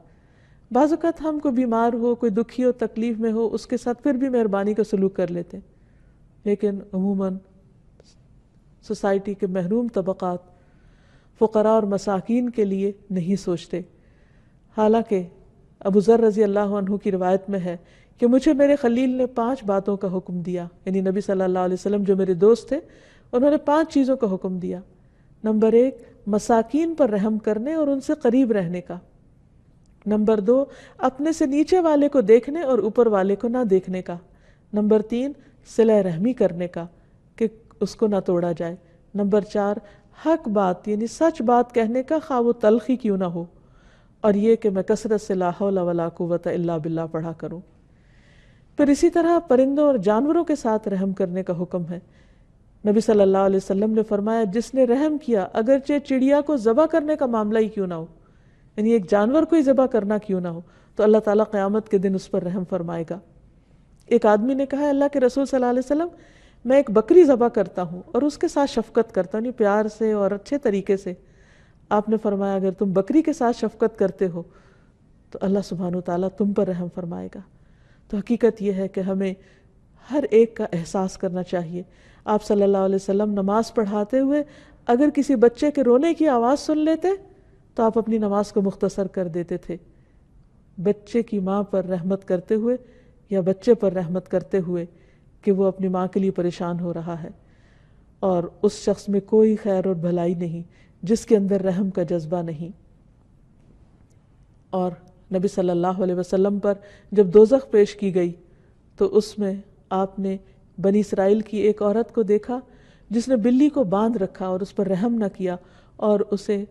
بعض اوقات ہم کوئی بیمار ہو، کوئی دکھی ہو، تکلیف میں ہو، اس کے ساتھ پھر بھی مہربانی کا سلوک کر لیتے ہیں، لیکن عموماً سوسائٹی کے محروم طبقات فقراء اور مساکین کے لیے نہیں سوچتے۔ حالانکہ ابو ذر رضی اللہ عنہ کی روایت میں ہے کہ مجھے میرے خلیل نے 5 باتوں کا حکم دیا، یعنی نبی صلی اللہ علیہ وسلم جو میرے دوست تھے انہوں نے 5 چیزوں کا حکم دیا۔ نمبر 1 مساکین پر رحم کرنے اور ان سے قریب رہنے کا۔ نمبر 2 اپنے سے نیچے والے کو دیکھنے اور اوپر والے کو نہ دیکھنے کا۔ نمبر 3 صلہ رحمی کرنے کا کہ اس کو نہ توڑا جائے۔ نمبر 4 حق بات یعنی سچ بات کہنے کا، خواہ وہ تلخی کیوں نہ ہو، اور یہ کہ میں کثرت سے لا حول ولا قوت الا باللہ پڑھا کروں۔ پھر اسی طرح پرندوں اور جانوروں کے ساتھ رحم کرنے کا حکم ہے۔ نبی صلی اللہ علیہ وسلم نے فرمایا جس نے رحم کیا اگرچہ چڑیا کو ذبح کرنے کا معاملہ ہی کیوں نہ ہو، یعنی ایک جانور کو ہی ذبح کرنا کیوں نہ ہو، تو اللہ تعالیٰ قیامت کے دن اس پر رحم فرمائے گا۔ ایک آدمی نے کہا اللہ کے رسول صلی اللہ علیہ وسلم میں ایک بکری ذبح کرتا ہوں اور اس کے ساتھ شفقت کرتا ہوں، یعنی پیار سے اور اچھے طریقے سے۔ آپ نے فرمایا اگر تم بکری کے ساتھ شفقت کرتے ہو تو اللہ سبحانہ وتعالیٰ تم پر رحم فرمائے گا۔ تو حقیقت یہ ہے کہ ہمیں ہر ایک کا احساس کرنا چاہیے۔ آپ صلی اللہ علیہ وسلم نماز پڑھاتے ہوئے اگر کسی بچے کے رونے کی آواز سن لیتے تو آپ اپنی نماز کو مختصر کر دیتے تھے۔ بچے کی ماں پر رحمت کرتے ہوئے یا بچے پر رحمت کرتے ہوئے کہ وہ اپنی ماں کے لیے پریشان ہو رہا ہے، اور اس شخص میں کوئی خیر اور بھلائی نہیں جس کے اندر رحم کا جذبہ نہیں۔ اور نبی صلی اللہ علیہ وسلم پر جب دوزخ پیش کی گئی تو اس میں آپ نے بنی اسرائیل کی ایک عورت کو دیکھا جس نے بلی کو باندھ رکھا اور اس پر رحم نہ کیا اور اسے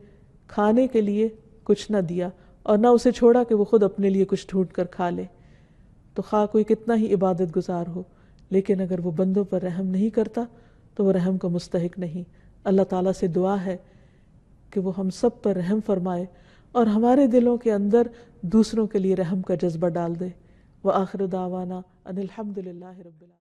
کھانے کے لیے کچھ نہ دیا اور نہ اسے چھوڑا کہ وہ خود اپنے لیے کچھ ڈھونڈ کر کھا لے۔ تو خواہ کوئی کتنا ہی عبادت گزار ہو، لیکن اگر وہ بندوں پر رحم نہیں کرتا تو وہ رحم کا مستحق نہیں۔ اللہ تعالیٰ سے دعا ہے کہ وہ ہم سب پر رحم فرمائے اور ہمارے دلوں کے اندر دوسروں کے لیے رحم کا جذبہ ڈال دے۔ وآخر دعوانا ان الحمد للہ رب العالمین۔